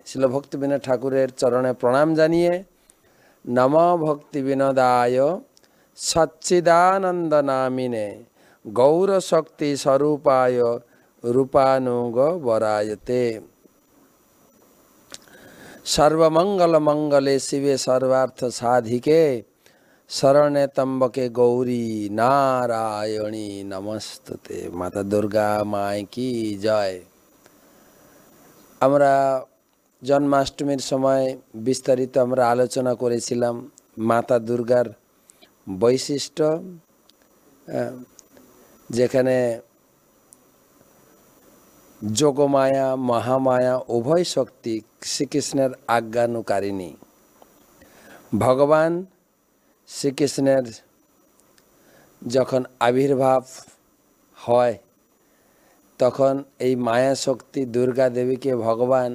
শিল ভক্তিবিনোদ ঠাকুরের চরণে প্রণাম জানিয়ে নম ভক্তি বিনোদায় সচ্চিদানন্দ নামিনে গৌর শক্তি স্বরূপায় রূপানুগ বরায়তে। সর্বমঙ্গল মঙ্গলে শিবে সর্বার্থ সাধিকে শরণে ত্রম্বকে গৌরী নারায়ণী নমস্তুতে। মাতা দুর্গা মায় কি জয়। আমরা জন্মাষ্টমীর সময় বিস্তারিত আমরা আলোচনা করেছিলাম মাতা দুর্গার বৈশিষ্ট্য, যেখানে যোগমায়া মহামায়া উভয় শক্তি শ্রীকৃষ্ণের আজ্ঞানুকারিণী। ভগবান শ্রীকৃষ্ণের যখন আবির্ভাব হয় তখন এই মায়া শক্তি দুর্গা দেবীকে ভগবান